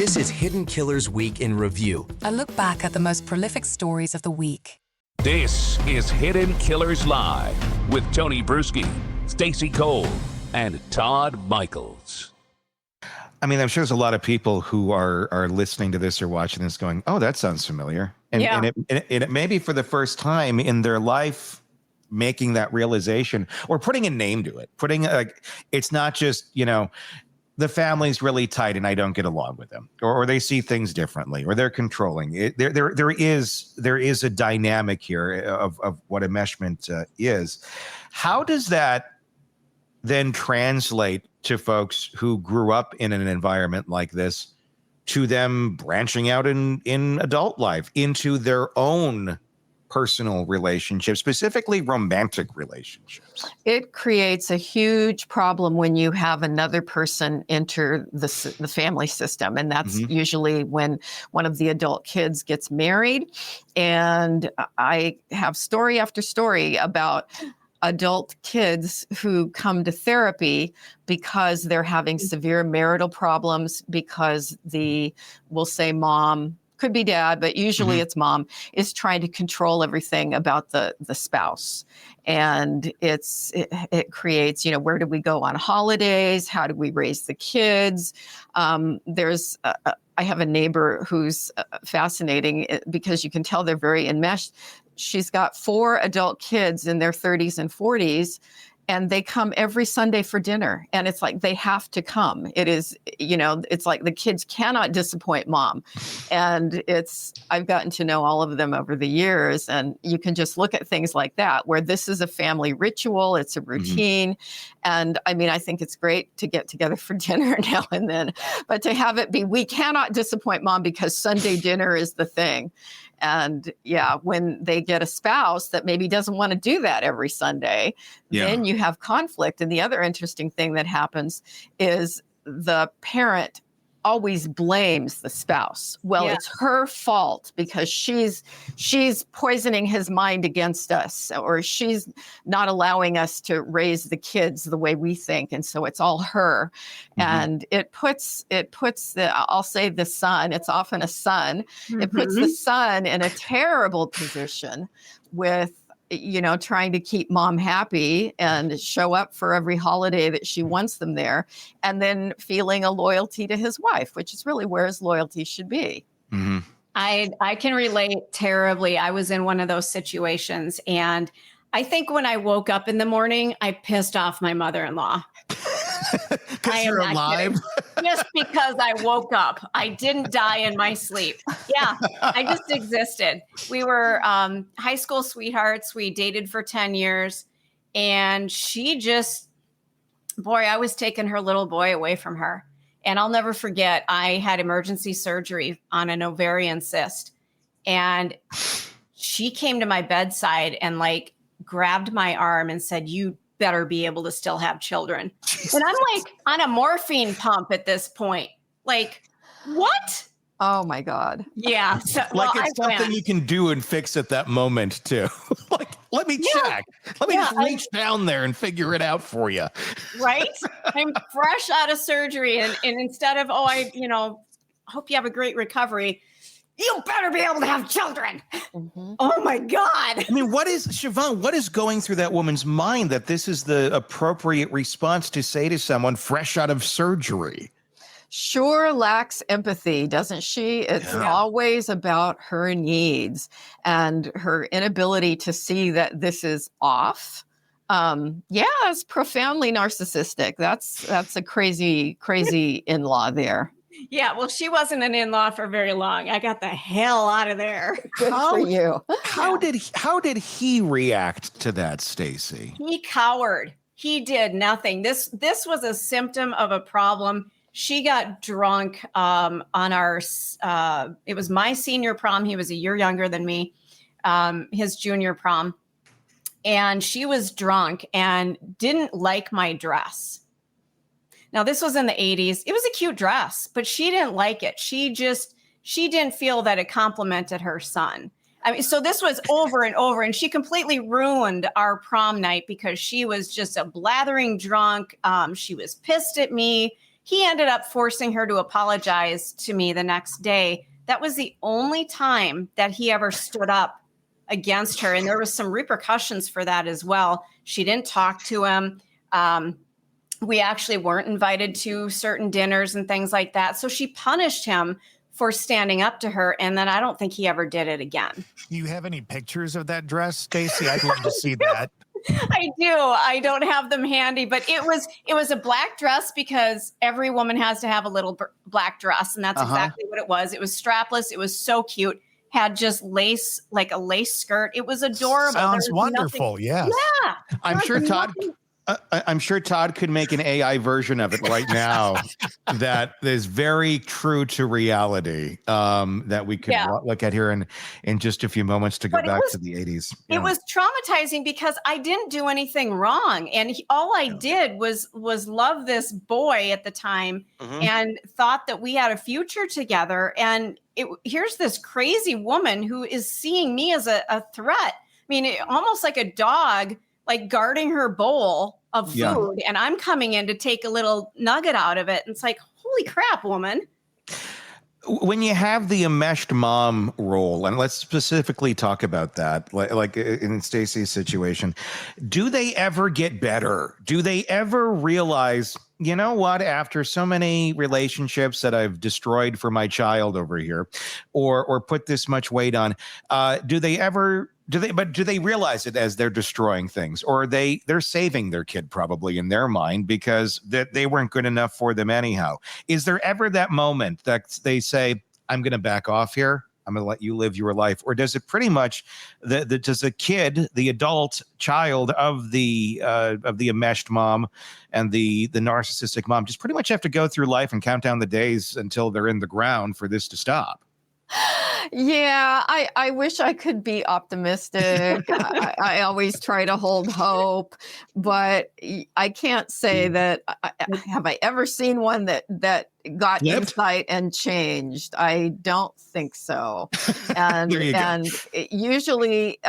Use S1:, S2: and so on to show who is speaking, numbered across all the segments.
S1: This is Hidden Killers Week in Review.
S2: A look back at the most prolific stories of the week.
S3: This is Hidden Killers Live with Tony Brueski, Stacey Cole, and Todd Michaels.
S4: I mean, I'm sure there's a lot of people who are listening to this or watching this going, oh, that sounds familiar. And, it may be for the first time in their life making that realization or putting a name to it. It's not just, the family's really tight and I don't get along with them, or they see things differently, or they're controlling it. There is a dynamic here of what enmeshment is. How does that then translate to folks who grew up in an environment like this, to them branching out in adult life into their own personal relationships, specifically romantic relationships?
S5: It creates a huge problem when you have another person enter the family system. And that's usually when one of the adult kids gets married. And I have story after story about adult kids who come to therapy because they're having severe marital problems because we'll say mom, could be dad, but usually it's mom, is trying to control everything about the spouse. And it creates, where do we go on holidays? How do we raise the kids? I have a neighbor who's fascinating because you can tell they're very enmeshed. She's got 4 adult kids in their 30s and 40s, and they come every Sunday for dinner. And it's like they have to come. It is, it's like the kids cannot disappoint mom. And I've gotten to know all of them over the years. And you can just look at things like that, where this is a family ritual, it's a routine. And I mean, I think it's great to get together for dinner now and then, but to have it be, we cannot disappoint mom because Sunday dinner is the thing. And when they get a spouse that maybe doesn't want to do that every Sunday, then you have conflict. And the other interesting thing that happens is the parent always blames the spouse. Well, it's her fault because she's poisoning his mind against us, or she's not allowing us to raise the kids the way we think. And so it's all her. And it puts I'll say the son, it's often a son. It puts the son in a terrible position with, trying to keep mom happy and show up for every holiday that she wants them there, and then feeling a loyalty to his wife, which is really where his loyalty should be.
S6: I can relate terribly. I was in one of those situations, and I think when I woke up in the morning, I pissed off my mother-in-law.
S4: Because you're alive?
S6: Just because I woke up. I didn't die in my sleep. Yeah, I just existed. We were high school sweethearts. We dated for 10 years. And I was taking her little boy away from her. And I'll never forget, I had emergency surgery on an ovarian cyst. And she came to my bedside and grabbed my arm and said, "You better be able to still have children." And I'm on a morphine pump at this point. What?
S5: Oh my God.
S6: Yeah. So,
S4: it's something you can do and fix at that moment too. Let me check. Let me just reach down there and figure it out for you. Right?
S6: I'm fresh out of surgery. And instead of, I hope you have a great recovery, you better be able to have children. Oh my God.
S4: I mean, Siobhan, what is going through that woman's mind that this is the appropriate response to say to someone fresh out of surgery?
S5: Sure lacks empathy, doesn't she? It's always about her needs and her inability to see that this is off. It's profoundly narcissistic. That's a crazy in-law there.
S6: Yeah, well, she wasn't an in-law for very long. I got the hell out of there.
S5: Good for you.
S4: How did he react to that, Stacey?
S6: He cowered. He did nothing. This was a symptom of a problem. She got drunk on our. It was my senior prom. He was a year younger than me. His junior prom, and she was drunk and didn't like my dress. Now, this was in the 80s. It was a cute dress, but she didn't like it. She didn't feel that it complimented her son. I mean, so this was over and over, and she completely ruined our prom night because she was just a blathering drunk. She was pissed at me. He ended up forcing her to apologize to me the next day. That was the only time that he ever stood up against her. And there was some repercussions for that as well. She didn't talk to him. We actually weren't invited to certain dinners and things like that. So she punished him for standing up to her. And then I don't think he ever did it again.
S7: Do you have any pictures of that dress, Stacey? I'd love to see that.
S6: I do. I don't have them handy, but it was a black dress because every woman has to have a little black dress. And that's exactly what it was. It was strapless. It was so cute. Had just lace, like a lace skirt. It was adorable.
S7: Sounds wonderful.
S6: Nothing,
S7: yes.
S6: Yeah.
S4: I'm sure Todd could make an AI version of it right now that is very true to reality, that we could look at here in just a few moments to go back to the 80s. Yeah.
S6: It was traumatizing because I didn't do anything wrong. And all I did was love this boy at the time and thought that we had a future together. And here's this crazy woman who is seeing me as a threat. I mean, almost like a dog, like guarding her bowl of food, and I'm coming in to take a little nugget out of it. And it's like, holy crap, woman.
S4: When you have the enmeshed mom role, and let's specifically talk about that, like in Stacey's situation, do they ever get better? Do they ever realize, you know what, after so many relationships that I've destroyed for my child over here, or put this much weight on, do they realize it as they're destroying things, or they're saving their kid probably in their mind because they weren't good enough for them anyhow? Is there ever that moment that they say, I'm going to back off here, I'm going to let you live your life? Or does it pretty much, does the kid, the adult child of the enmeshed mom and the narcissistic mom just pretty much have to go through life and count down the days until they're in the ground for this to stop?
S5: Yeah, I wish I could be optimistic. I always try to hold hope, but I can't say that. Have I ever seen one that got insight and changed? I don't think so. And usually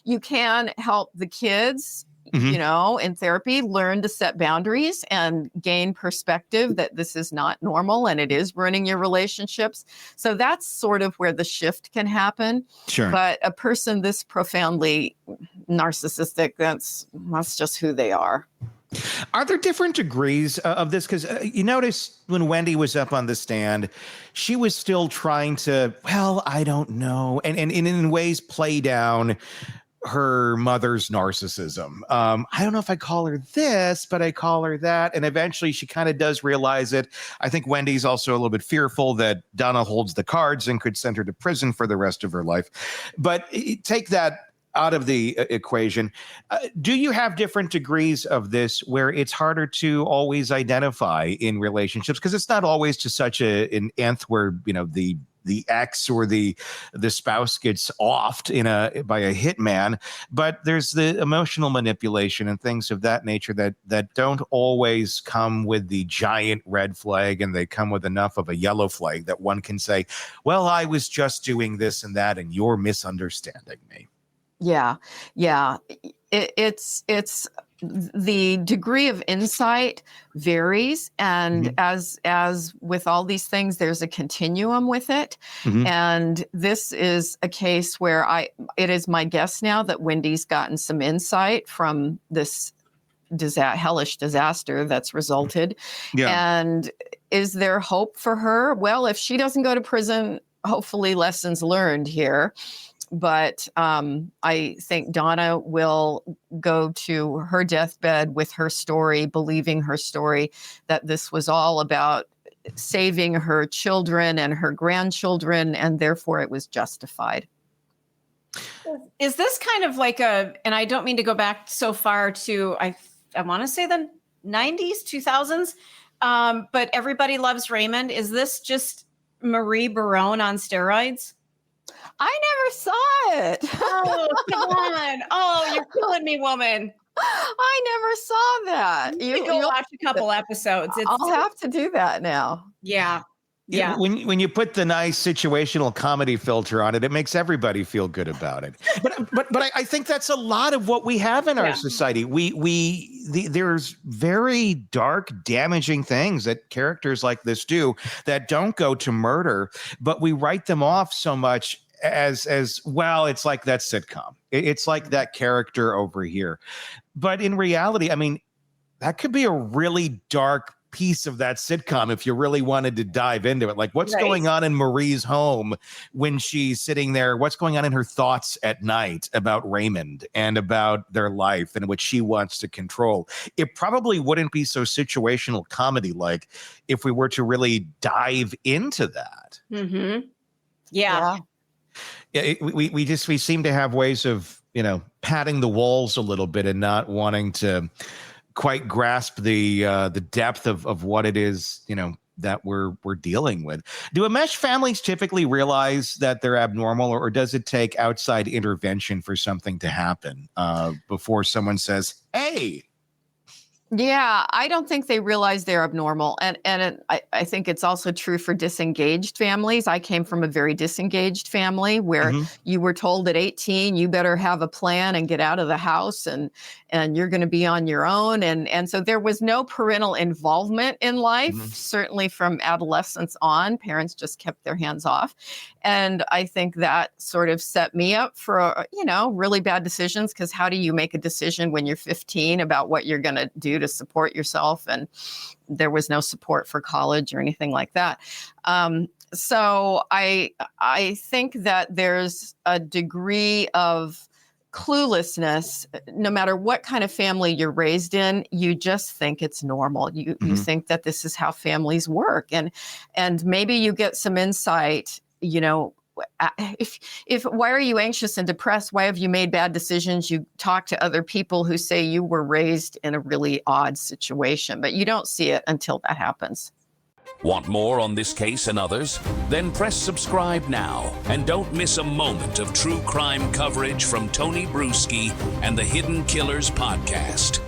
S5: you can help the kids, you know, in therapy, learn to set boundaries and gain perspective that this is not normal and it is ruining your relationships. So that's sort of where the shift can happen.
S4: Sure.
S5: But a person this profoundly narcissistic, that's just who they are.
S4: Are there different degrees of this? Because you notice when Wendy was up on the stand, she was still trying to, well, I don't know, and in ways play down her mother's narcissism. I don't know if I call her this, but I call her that. And eventually she kind of does realize it. I think Wendy's also a little bit fearful that Donna holds the cards and could send her to prison for the rest of her life. But take that out of the equation. Do you have different degrees of this where it's harder to always identify in relationships? Because it's not always to such an nth where, you know, the ex or the spouse gets offed by a hitman, but there's the emotional manipulation and things of that nature that don't always come with the giant red flag, and they come with enough of a yellow flag that one can say, well, I was just doing this and that, and you're misunderstanding me.
S5: Yeah. It's the degree of insight varies. And as with all these things, there's a continuum with it. And this is a case where it is my guess now that Wendy's gotten some insight from this hellish disaster that's resulted. And is there hope for her? Well, if she doesn't go to prison, hopefully lessons learned here. But I think Donna will go to her deathbed with her story, believing her story, that this was all about saving her children and her grandchildren, and therefore it was justified.
S6: Is this kind of like and I don't mean to go back so far to, I want to say the 90s, 2000s, but Everybody Loves Raymond. Is this just Marie Barone on steroids?
S5: I never saw it.
S6: Oh, come on. Oh, you're killing me, woman.
S5: I never saw that.
S6: You'll watch a couple episodes.
S5: I'll have to do that now.
S6: Yeah. Yeah.
S4: When you put the nice situational comedy filter on it, it makes everybody feel good about it. But I think that's a lot of what we have in our society. There's very dark, damaging things that characters like this do that don't go to murder, but we write them off so much as well. It's like that sitcom. It's like that character over here. But in reality, I mean, that could be a really dark piece of that sitcom if you really wanted to dive into it. Like, what's going on in Marie's home when she's sitting there? What's going on in her thoughts at night about Raymond and about their life and what she wants to control? It probably wouldn't be so situational comedy like if we were to really dive into that.
S6: Mm-hmm. Yeah.
S4: We seem to have ways of, padding the walls a little bit and not wanting to quite grasp the depth of what it is, that we're dealing with. Do enmeshed families typically realize that they're abnormal, or does it take outside intervention for something to happen before someone says, hey?
S5: Yeah, I don't think they realize they're abnormal. And I think it's also true for disengaged families. I came from a very disengaged family where you were told at 18, you better have a plan and get out of the house and you're going to be on your own. And so there was no parental involvement in life, certainly from adolescence on. Parents just kept their hands off. And I think that sort of set me up for, really bad decisions, because how do you make a decision when you're 15 about what you're going to do to support yourself? And there was no support for college or anything like that. So I think that there's a degree of cluelessness. No matter what kind of family you're raised in, you just think it's normal. You think that this is how families work. And maybe you get some insight, if why are you anxious and depressed? Why have you made bad decisions? You talk to other people who say you were raised in a really odd situation, but you don't see it until that happens.
S3: Want more on this case and others? Then press subscribe now and don't miss a moment of true crime coverage from Tony Brueski and the Hidden Killers podcast.